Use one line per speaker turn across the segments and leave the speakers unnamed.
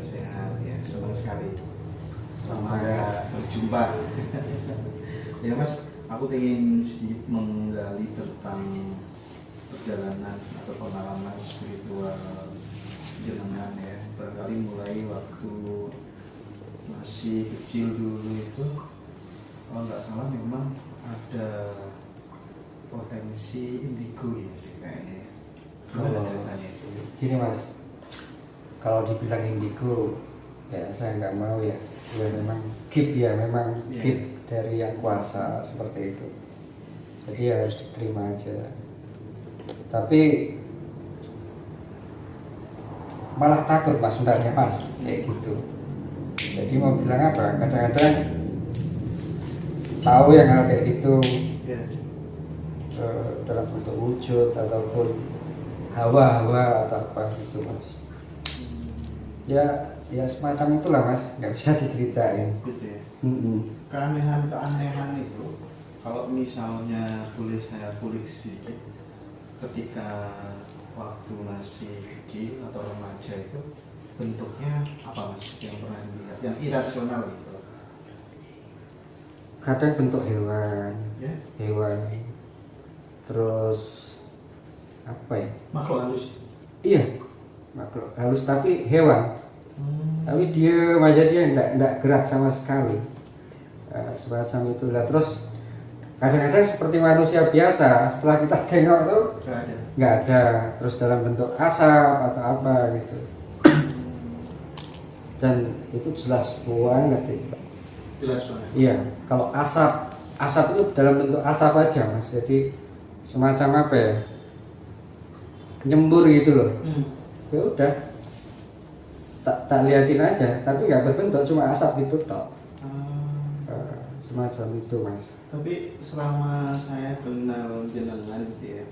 sehat ya, senang sekali semoga berjumpa. Ya Mas, aku ingin sedikit menggali tentang perjalanan atau pengalaman spiritual jenengan ya. Barangkali mulai waktu masih kecil dulu itu, kalau nggak salah memang ada potensi indigo ya sih kayaknya. Gimana ceritanya itu?
Gini Mas, kalau dibilang indigo ya saya nggak mau ya. Ya memang gift ya, memang gift dari yang kuasa seperti itu. Jadi harus diterima aja. Tapi malah takut Mas sebenarnya Mas kayak gitu. Jadi mau bilang apa? Kadang-kadang tahu yang hal kayak gitu dalam bentuk wujud ataupun hawa-hawa atau apa gitu Mas. Ya semacam itulah Mas, nggak bisa diceritain.
Gitu ya. Keanehan itu, kalau misalnya boleh saya kulik sedikit, ketika waktu masih kecil atau remaja itu bentuknya apa Mas yang pernah dilihat, yang irasional gitu?
Kadang bentuk hewan,
Ya?
hewan, terus apa ya?
Makhluk halus.
Iya, makhluk halus tapi hewan. Tapi dia enggak gerak sama sekali. Semacam itulah. Terus kadang-kadang seperti manusia biasa, setelah kita tengok tuh nggak ada. Terus dalam bentuk asap atau apa gitu. Dan itu jelas banget itu.
Jelas banget.
Iya, kalau asap itu dalam bentuk asap aja Mas. Jadi semacam apa ya? Nyembur gitu loh. Ya udah. Tak liatin aja, tapi nggak berbentuk, cuma asap itu tok. Semacam itu Mas.
Tapi selama saya kenal jenengan gitu ya,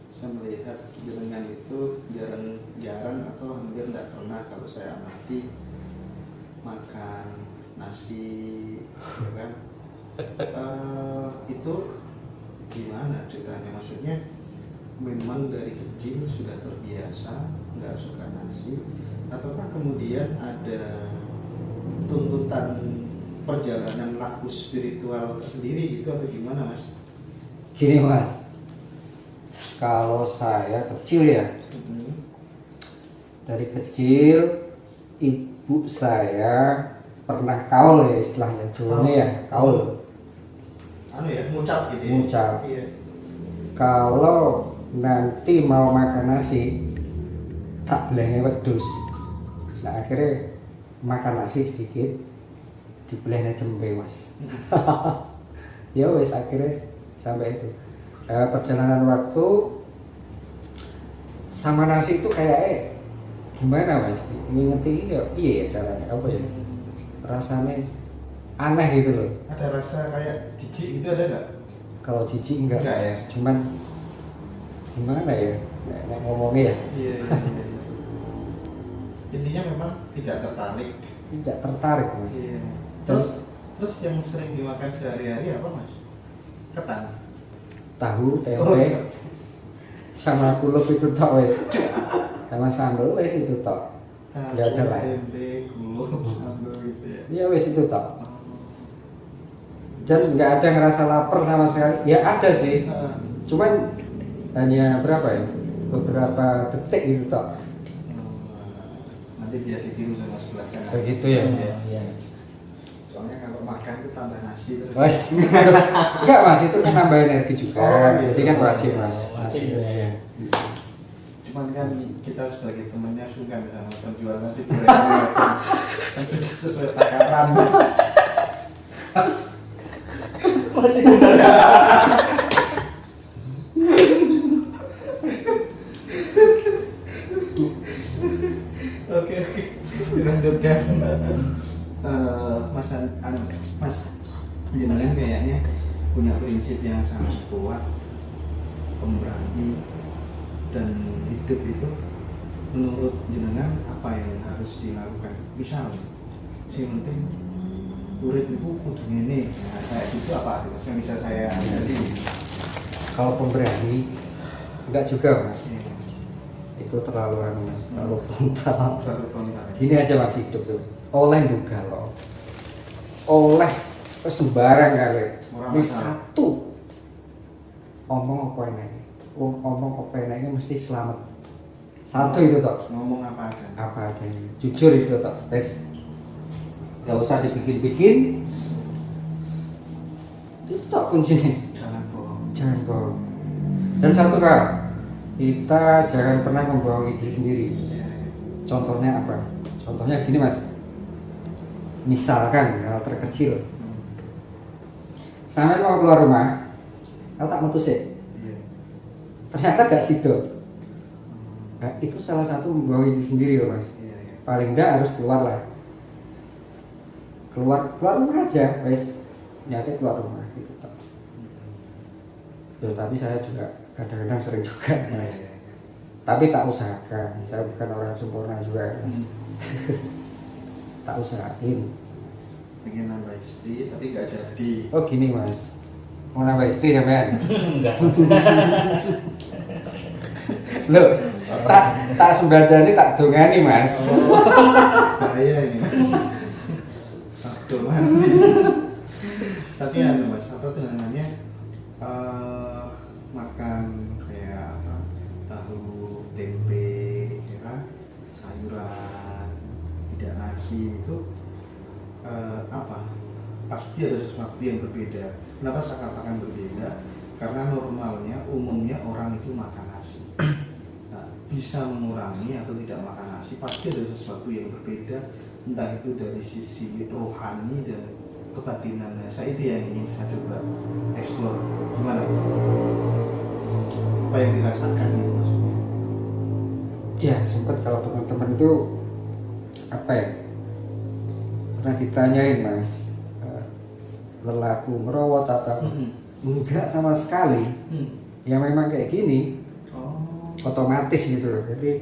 saya melihat jenengan itu jarang atau hampir tidak pernah kalau saya amati makan nasi, ya kan? Itu gimana ceritanya? Maksudnya memang dari kecil sudah terbiasa nggak suka nasi, ataukah kemudian ada tuntutan perjalanan laku spiritual tersendiri gitu, atau gimana Mas?
Gini Mas, kalau saya kecil ya, dari kecil ibu saya pernah kaul ya istilahnya, Jawane ya kaul.
Anu ya, ngucap gitu ya?
Ngucap.
Iya.
Kalau nanti mau makan nasi tak belahnya wedus. Nah akhirnya makan nasi sedikit dibelahnya cempe Mas. Ya wes akhirnya sampai itu. Perjalanan waktu sama nasi itu kayak gimana Mas? Ngingetin ya iya ya caranya apa ya? Rasanya aneh gitu loh.
Ada rasa kayak jijik gitu, ada nggak?
Kalau jijik enggak
ya.
Cuman gimana ya? Nek ngomongnya ya.
Iya. Intinya memang tidak tertarik.
Tidak tertarik Mas.
Iya. Terus yang sering dimakan sehari-hari apa Mas? Ketan.
Tahu, tempe,
Oh.
sama kulup itu tok wes. Sama sambal wes itu tok. Nggak ada lah.
Tempe, gulung, sambal gitu ya.
Ya wes itu tok. Dan nggak ada ngerasa lapar sama sekali. Ya ada sih. Cuman hanya berapa ya? Beberapa detik gitu tok.
Nanti biar ditiru sama sebelah kanan.
Begitu ya.
Iya. Soalnya kalau makan itu tambah nasi terus.
Wes. Enggak Mas, itu kan nambah energi juga.
Gitu.
Jadi kan wajib Mas.
Wajib ya.
Cuman kan kita sebagai temennya sungkan sama penjual nasi goreng kan sudah sesuai takaran.
Masih benar.
Oke, dilanjutkan. Mas, jenengan kayaknya punya prinsip yang sangat kuat, pemberani, dan hidup itu menurut jenengan apa yang harus dilakukan? Misal, yang penting urip itu kudu ngene. Nah, kayak gitu apa yang bisa saya jadi?
Kalau pemberani enggak juga Mas. itu terlalu mas, terlalu frontal.
Terlalu frontal.
Gini aja mas hidup tuh, oleh juga loh, oleh sembarang kali. Ini satu omong apa ini, omong apa ini mesti selamat. Satu itu toh.
Ngomong apa adanya.
Apa adanya, jujur itu toh. Wes, nggak usah dibikin-bikin. Itu tak kuncinya.
Jangan bohong.
Jangan bohong. Dan satu hal, kita jangan pernah membohongi diri sendiri. Contohnya apa? Contohnya gini mas. Misalkan hal terkecil, sampai mau keluar rumah, aku tak metu sih. Ternyata gak sido. Nah, itu salah satu membohongi diri sendiri loh mas. Paling enggak harus keluar lah. Keluar rumah aja, wes. Nyata keluar rumah gitu toh. Ya, tapi saya juga kadang-kadang sering juga mas. Tapi tak usahakan, saya bukan orang sempurna juga mas. Tak usahain.
Pengen nambah istri tapi gak jadi.
Oh gini mas, mau nambah istri ya men?
Enggak.
Loh, tak sembadani tak dongani mas.
Bahaya ini mas. Sabdo mandi. Tapi anu mas, apa tuh namanya, makan kayak apa, tahu tempe ya kan, sayuran, tidak nasi itu apa, pasti ada sesuatu yang berbeda. Kenapa saya katakan berbeda? Karena normalnya, umumnya orang itu makan nasi. Nah, bisa mengurangi atau tidak makan nasi, pasti ada sesuatu yang berbeda, entah itu dari sisi rohani dan kebatinannya. Saya itu yang ingin saya coba explore. Gimana? Apa yang dirasakan itu maksudnya?
Ya sempat kalau teman-teman itu apa ya? Pernah ditanyain mas, lelaku merawat atau enggak sama sekali. Ya memang kayak gini. Otomatis gitu loh. Jadi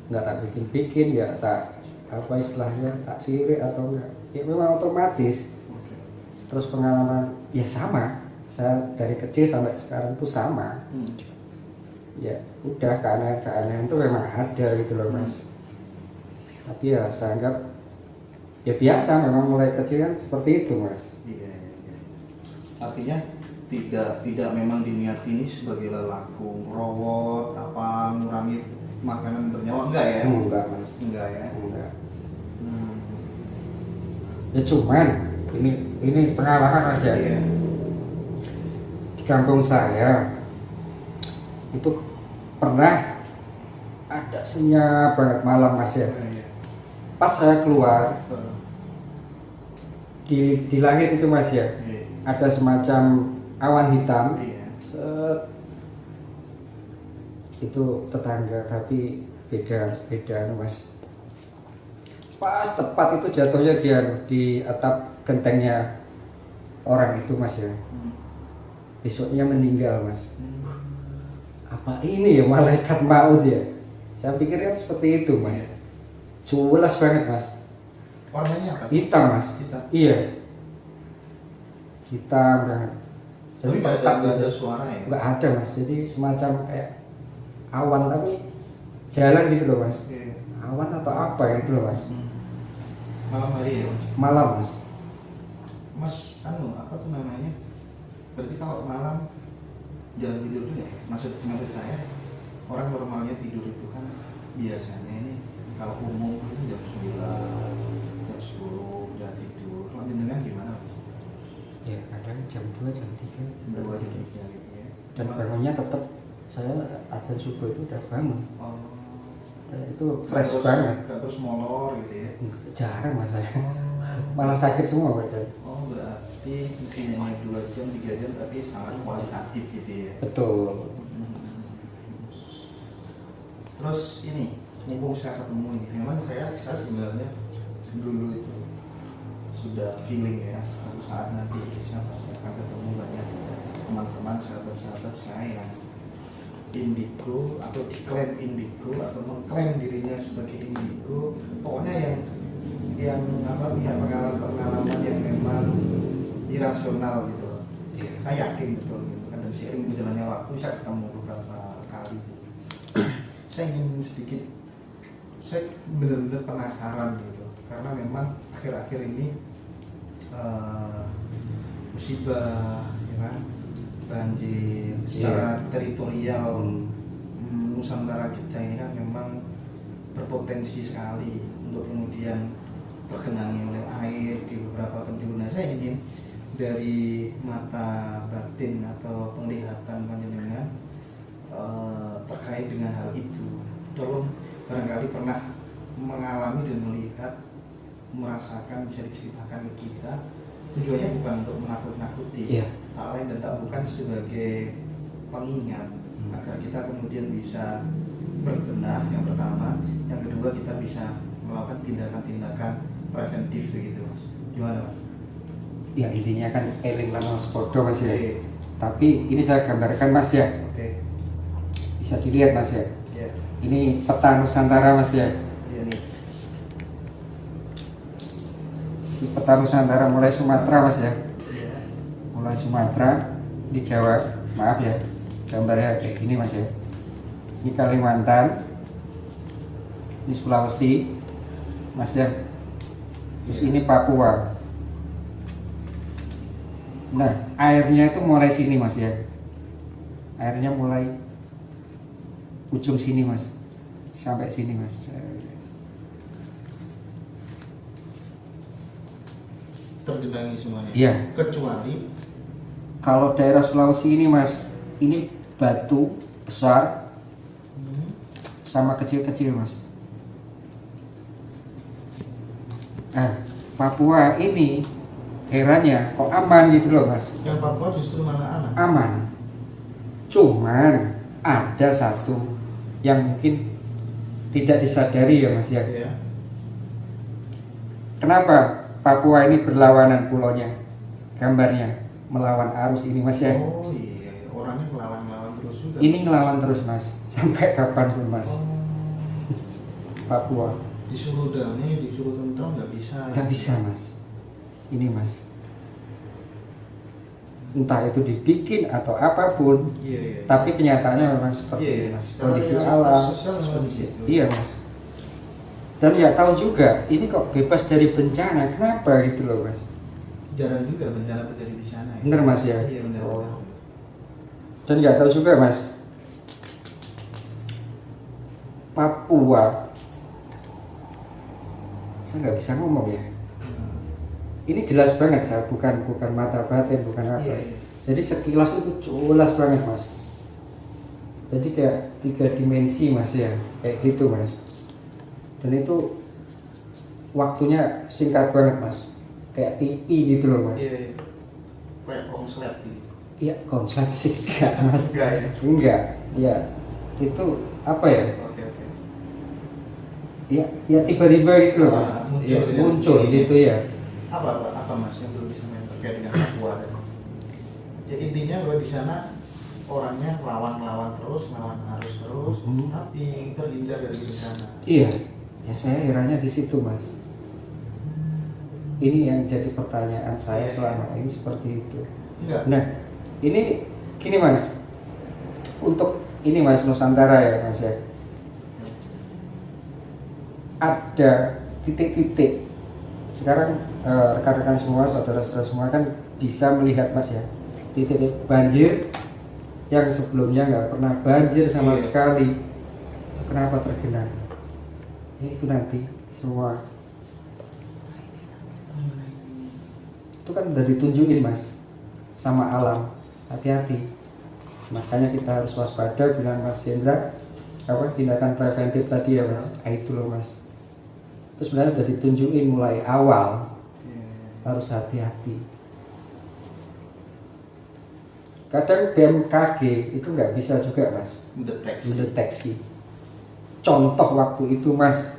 nggak tak bikin-bikin, nggak tak apa istilahnya tak sirik atau enggak. Ya memang otomatis. Terus pengalaman ya sama, saya dari kecil sampai sekarang tuh sama. Ya udah keanehan-keanehan itu memang ada gitu loh mas. Tapi ya saya anggap ya biasa, memang mulai kecil kan seperti itu mas.
Iya. Artinya tidak memang diniati ini sebagai lelaku merawat apa ngurangi makanan bernyawa, enggak ya?
Enggak mas.
Enggak ya?
Enggak. Ya cuman ini pengalaman mas ya.
Iya.
Di kampung saya itu pernah ada senyap banget malam mas ya. Pas saya keluar di langit itu mas ya, ada semacam awan hitam. Set. Itu tetangga tapi beda mas. Pas tepat itu jatuhnya di atap gentengnya orang itu mas ya. Besoknya meninggal mas. Apa ini ya malaikat maut ya? Saya pikirnya seperti itu mas. Jelas banget mas.
Warnanya apa?
Hitam mas.
Hitam.
Iya. Hitam banget.
Tapi nggak ada suara ya?
Nggak ada mas. Jadi semacam kayak awan tapi jalan gitu loh mas. Awan atau apa ya itu loh mas.
Malam hari ya?
Malam mas.
Mas, apa tuh namanya? Berarti kalau malam jangan tidur dulu ya? Maksud saya, orang normalnya tidur itu kan biasanya ini kalau umum itu jam 9, jam 10 udah tidur. Kalau jenengan gimana?
Ya kadang jam 2, jam 3
Udah wajib gitu ya?
Dan bangunnya tetap saya adzan subuh itu udah bangun. Itu fresh banget.
Gak terus molor gitu ya?
Jarang mas saya. Malah sakit semua badan.
Oh berarti mestinya 2 jam, 3 jam tapi sangat kualitatif gitu ya?
Betul.
Terus ini, mumpung saya ketemu ini, memang saya sebenarnya dulu itu sudah feeling ya, suatu saat nanti saya pasti akan ketemu banyak teman-teman, sahabat-sahabat saya yang indigo atau diklaim indigo atau mengklaim dirinya sebagai indigo, pokoknya yang apa, punya pengalaman yang memang irasional gitu. Saya yakin betul gitu. Dan seiring berjalannya waktu saya ketemu beberapa kali. saya ingin sedikit, saya benar-benar penasaran gitu, karena memang akhir-akhir ini musibah, ya kan, banjir secara teritorial Nusantara kita ini kan memang berpotensi sekali untuk kemudian tergenangi oleh air di beberapa penjuru. Nah, saya ingin dari mata batin atau penglihatan panjenengan terkait dengan hal itu, tolong barangkali pernah mengalami dan melihat, merasakan, bisa diceritakan ke kita. Tujuannya bukan untuk menakut-nakuti, tak lain dan tak bukan sebagai pengingat agar kita kemudian bisa berbenah, yang pertama, yang kedua kita bisa melakukan tindakan-tindakan preventif begitu, Mas. Gimana, Mas?
Ya intinya kan eling lan sepodo Mas ya.
Oke.
Tapi ini saya gambarkan Mas ya.
Oke.
Bisa dilihat Mas ya.
Ya.
Ini peta Nusantara Mas ya.
Iya nih.
Ini peta Nusantara mulai Sumatera Mas ya.
Iya.
Mulai Sumatera di Jawa, maaf ya. Gambarnya kayak gini Mas ya. Ini Kalimantan. Ini Sulawesi Mas ya. Terus ini Papua. Nah, airnya itu mulai sini Mas ya. Airnya mulai ujung sini Mas. Sampai sini Mas.
Tergenangi semuanya.
Iya.
Kecuali
Kalau daerah Sulawesi ini Mas, ini batu besar sama kecil-kecil Mas. Nah, Papua ini herannya kok aman gitu loh Mas.
yang Papua justru malah anak.
Aman. Cuman ada satu yang mungkin tidak disadari ya Mas ya.
Ya.
Kenapa Papua ini berlawanan pulaunya? Gambarnya melawan arus ini Mas ya.
Oh iya, orangnya ngelawan terus juga.
Ini ngelawan terus Mas, sampai kapanpun Mas.
Oh,
Papua
disuruh damai, disuruh tentram nggak bisa.
nggak bisa Mas. Ini Mas, entah itu dibikin atau apapun,
Iya.
tapi kenyataannya memang seperti
Iya,
ini
iya.
Mas.
Secara
Kondisi
realitas
alam,
sosial memang
kondisi
begitu.
iya Mas. Dan ya tahu juga, ini kok bebas dari bencana, kenapa gitu loh Mas?
Jarang juga bencana terjadi di sana. Ya?
Bener Mas ya.
Iya benar.
Oh. Dan nggak tahu juga Mas, Papua, saya nggak bisa ngomong ya. Ini jelas banget saya, bukan mata batin, bukan apa.
Iya, iya.
Jadi sekilas itu jelas banget Mas. Jadi kayak 3 dimensi Mas ya, kayak gitu Mas. Dan itu waktunya singkat banget Mas, kayak TV gitu loh Mas.
Iya. Kayak konslet gitu.
Iya konslet sih enggak Mas.
Enggak ya.
Enggak, ya itu apa ya?
Oke.
Ya tiba-tiba gitu loh Mas.
Muncul
Ya,
dengan
muncul
sendirinya.
gitu ya.
Apa Mas yang belum bisa terkait dengan Papua? Ya intinya bahwa di sana orangnya lawan terus, lawan arus terus, tapi terhindar dari bencana.
Iya, ya saya herannya di situ Mas. Ini yang jadi pertanyaan saya selama ini seperti itu.
Enggak.
Nah, ini gini Mas, untuk ini Mas Nusantara ya Mas ya, ada titik-titik. Sekarang rekan-rekan semua, saudara-saudara semua kan bisa melihat Mas ya, titik-titik banjir yang sebelumnya nggak pernah banjir sama
Iya.
sekali. Itu kenapa tergenang? Ya itu nanti semua itu kan udah ditunjukin Mas sama alam, hati-hati. Makanya kita harus waspada, bilang Mas Hendra, apa tindakan preventif tadi ya Mas. Itu loh Mas. Terus sebenarnya udah ditunjukin mulai awal, harus hati-hati. Kadang BMKG itu nggak bisa juga Mas mendeteksi. Contoh waktu itu Mas,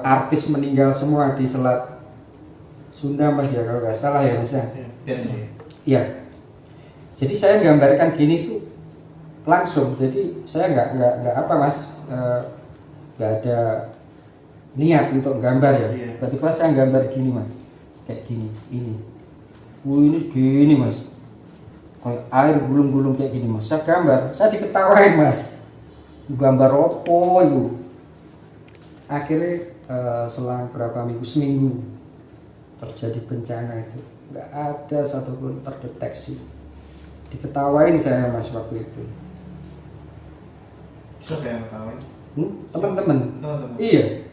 artis meninggal semua di Selat Sunda Mas ya, kalau nggak salah ya Mas ya. Iya. Jadi saya gambarkan gini tuh langsung. Jadi saya nggak apa Mas, nggak ada niat untuk gambar ya.
Iya.
Tiba-tiba saya gambar gini Mas, kayak gini, ini. Ini gini Mas, kayak air gulung-gulung kayak gini Mas. Saya gambar, saya diketawain Mas. gambar opo itu. Akhirnya selang berapa minggu, seminggu terjadi bencana itu, nggak ada satupun terdeteksi. Diketawain saya mas waktu itu.
Siapa yang tahu?
Teman-teman.
Teman-teman.
Iya.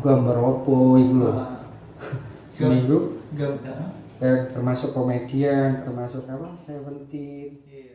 Gambar opo itu loh.
Ah.
Seminggu.
Gambar.
Termasuk komedian, termasuk apa? Seventeen.
Iya.